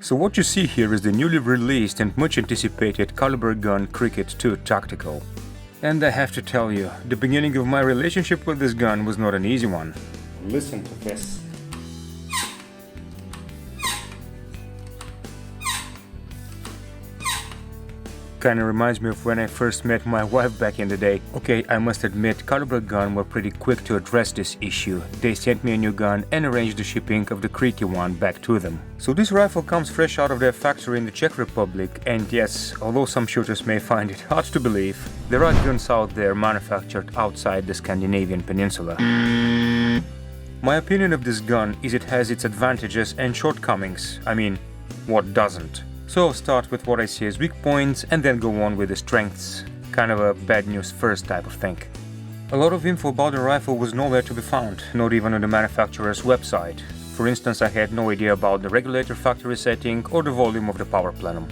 So what you see here is the newly released and much anticipated KalibrGun Cricket 2 Tactical. And I have to tell you, the beginning of my relationship with this gun was not an easy one. Listen to this. Kinda reminds me of when I first met my wife back in the day. Okay, I must admit, KalibrGun were pretty quick to address this issue. They sent me a new gun and arranged the shipping of the creaky one back to them. So this rifle comes fresh out of their factory in the Czech Republic, and yes, although some shooters may find it hard to believe, there are guns out there manufactured outside the Scandinavian peninsula. My opinion of this gun is it has its advantages and shortcomings. I mean, what doesn't? So I'll start with what I see as weak points and then go on with the strengths. Kind of a bad news first type of thing. A lot of info about the rifle was nowhere to be found, not even on the manufacturer's website. For instance, I had no idea about the regulator factory setting or the volume of the power plenum.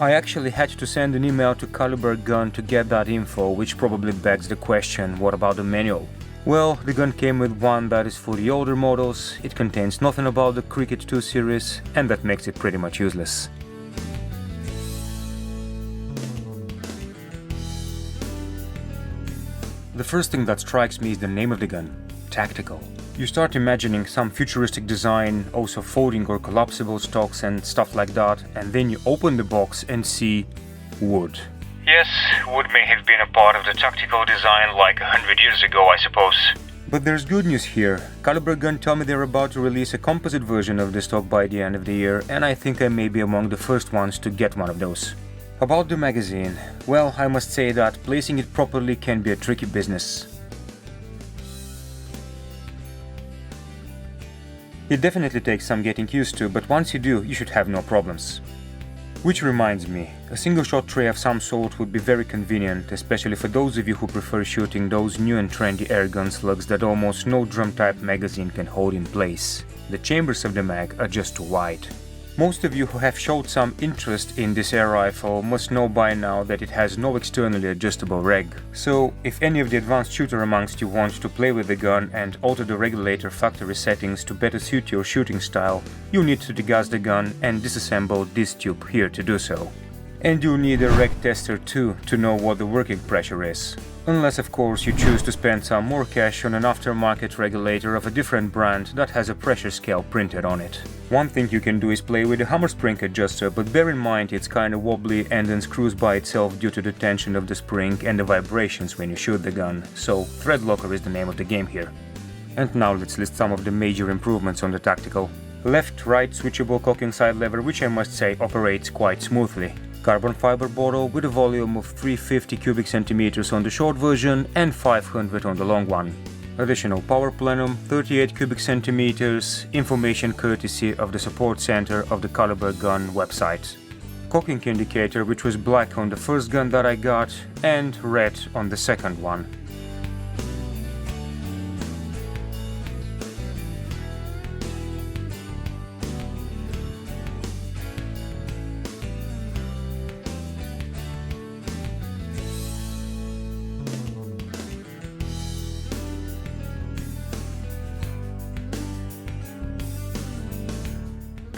I actually had to send an email to KalibrGun to get that info, which probably begs the question, what about the manual? Well, the gun came with one that is for the older models, it contains nothing about the Cricket 2 series, and that makes it pretty much useless. The first thing that strikes me is the name of the gun, Tactical. You start imagining some futuristic design, also folding or collapsible stocks and stuff like that, and then you open the box and see wood. Yes, wood may have been a part of the tactical design like 100 years ago, I suppose. But there's good news here. KalibrGun tell me they're about to release a composite version of the stock by the end of the year, and I think I may be among the first ones to get one of those. About the magazine, well, I must say that placing it properly can be a tricky business. It definitely takes some getting used to, but once you do, you should have no problems. Which reminds me, a single-shot tray of some sort would be very convenient, especially for those of you who prefer shooting those new and trendy airgun slugs that almost no drum-type magazine can hold in place. The chambers of the mag are just too wide. Most of you who have showed some interest in this air rifle must know by now that it has no externally adjustable reg. So, if any of the advanced shooter amongst you want to play with the gun and alter the regulator factory settings to better suit your shooting style, you need to degas the gun and disassemble this tube here to do so. And you need a reg tester too to know what the working pressure is. Unless of course you choose to spend some more cash on an aftermarket regulator of a different brand that has a pressure scale printed on it. One thing you can do is play with the hammer spring adjuster, but bear in mind it's kinda wobbly and unscrews by itself due to the tension of the spring and the vibrations when you shoot the gun, so thread locker is the name of the game here. And now let's list some of the major improvements on the Tactical. Left-right switchable cocking side lever, which I must say operates quite smoothly. Carbon fiber bottle with a volume of 350 cubic centimeters on the short version and 500 on the long one. Additional power plenum, 38 cubic centimeters, information courtesy of the support center of the KalibrGun website. Cocking indicator, which was black on the first gun that I got and red on the second one.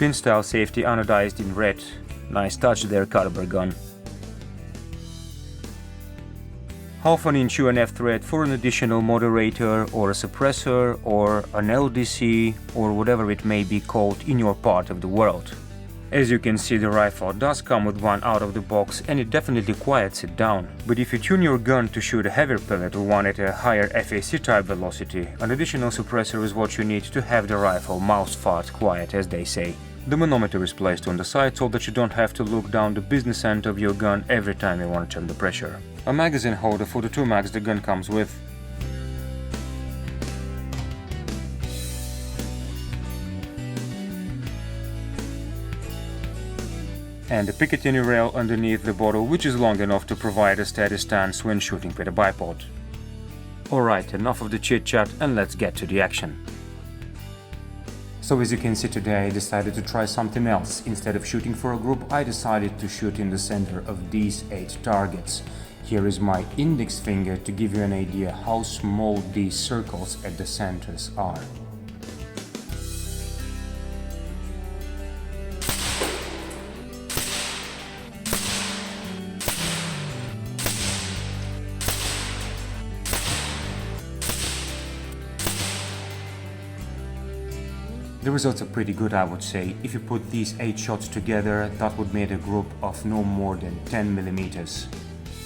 Pin style safety anodized in red. Nice touch there, KalibrGun. Half an inch UNF thread for an additional moderator or a suppressor or an LDC or whatever it may be called in your part of the world. As you can see, the rifle does come with one out of the box and it definitely quiets it down. But if you tune your gun to shoot a heavier pellet or one at a higher FAC type velocity, an additional suppressor is what you need to have the rifle mouse fart quiet, as they say. The manometer is placed on the side so that you don't have to look down the business end of your gun every time you want to check the pressure. A magazine holder for the 2 mags the gun comes with. And a Picatinny rail underneath the bottle, which is long enough to provide a steady stance when shooting with a bipod. Alright, enough of the chit chat and let's get to the action. So as you can see today, I decided to try something else. Instead of shooting for a group, I decided to shoot in the center of these 8 targets. Here is my index finger to give you an idea how small these circles at the centers are. The results are pretty good, I would say. If you put these 8 shots together, that would make a group of no more than 10 millimeters.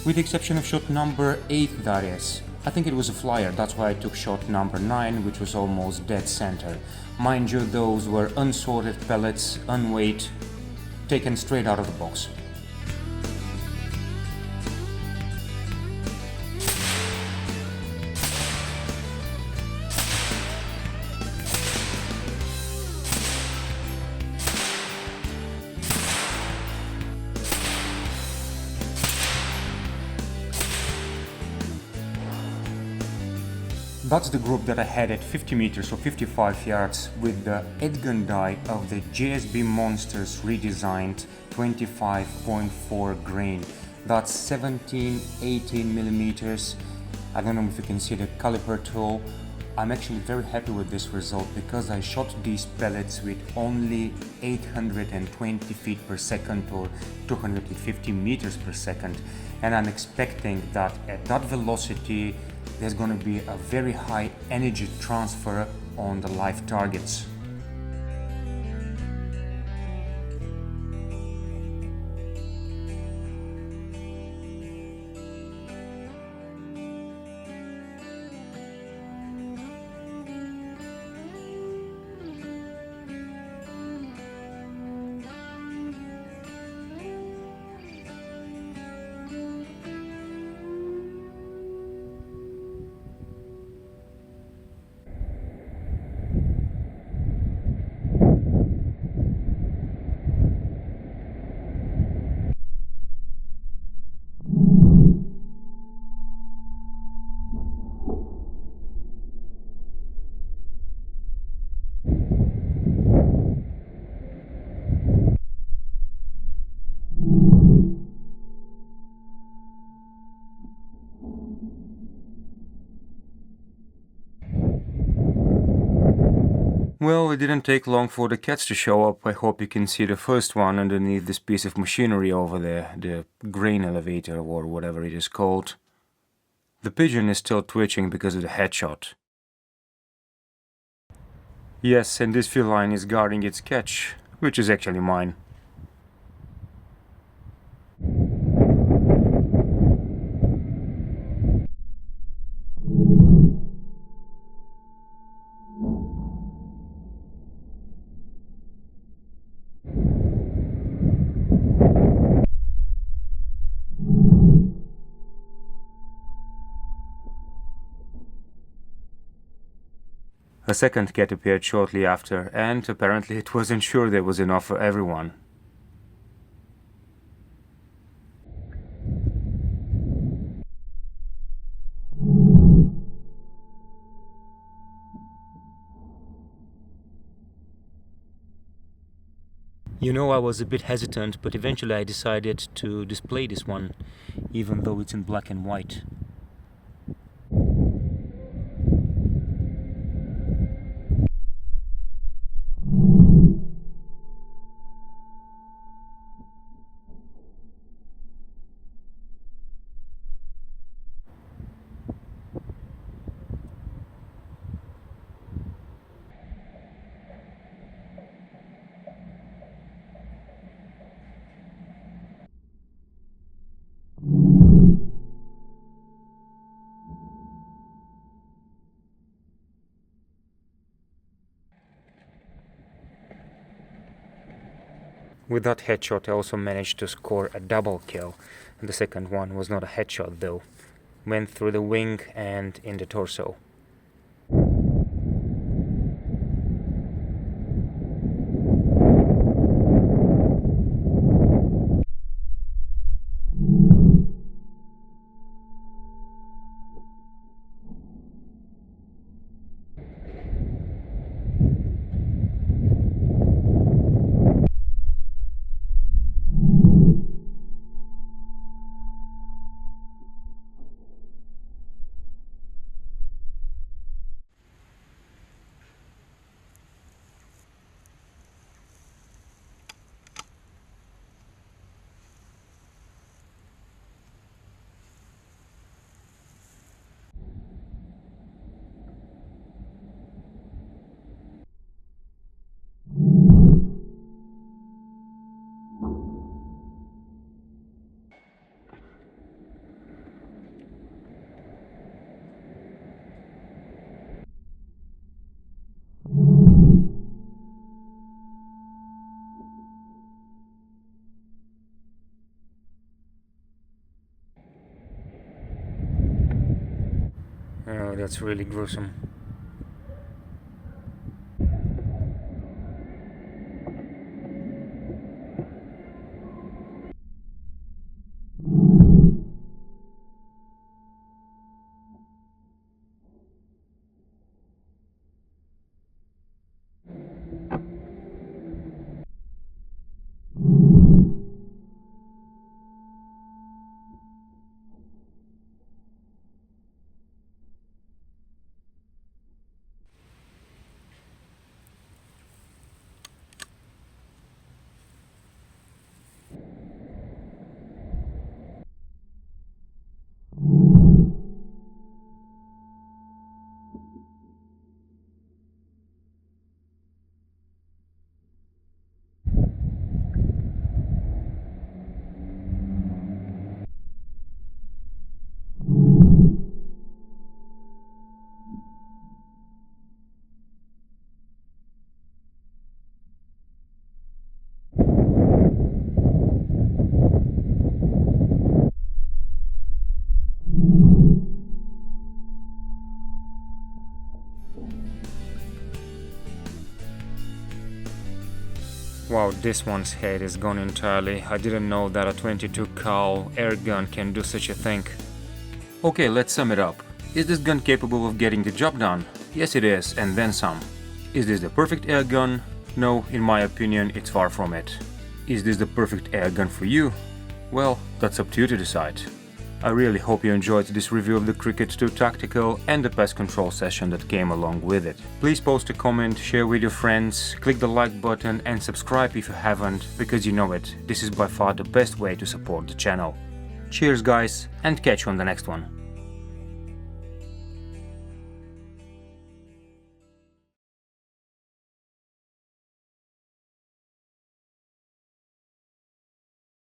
With the exception of shot number 8, that is. I think it was a flyer, that's why I took shot number 9, which was almost dead center. Mind you, those were unsorted pellets, unweighed, taken straight out of the box. That's the group that I had at 50 meters or 55 yards with the Edgun die of the JSB Monsters Redesigned 25.4 grain. That's 17-18 millimeters. I don't know if you can see the caliper tool. I'm actually very happy with this result because I shot these pellets with only 820 feet per second or 250 meters per second, and I'm expecting that at that velocity there's going to be a very high energy transfer on the live targets. Well, it didn't take long for the cats to show up. I hope you can see the first one underneath this piece of machinery over there, the grain elevator or whatever it is called. The pigeon is still twitching because of the headshot. Yes, and this feline is guarding its catch, which is actually mine. A second cat appeared shortly after, and apparently it wasn't sure there was enough for everyone. You know, I was a bit hesitant, but eventually I decided to display this one, even though it's in black and white. With that headshot I also managed to score a double kill. The second one was not a headshot though. Went through the wing and in the torso. Oh, that's really gruesome. Wow, this one's head is gone entirely. I didn't know that a 22 cal air gun can do such a thing. Okay, let's sum it up. Is this gun capable of getting the job done? Yes it is, and then some. Is this the perfect air gun? No, in my opinion, it's far from it. Is this the perfect air gun for you? Well, that's up to you to decide. I really hope you enjoyed this review of the Cricket 2 Tactical and the pest control session that came along with it. Please post a comment, share with your friends, click the like button and subscribe if you haven't, because you know it, this is by far the best way to support the channel. Cheers guys, and catch you on the next one.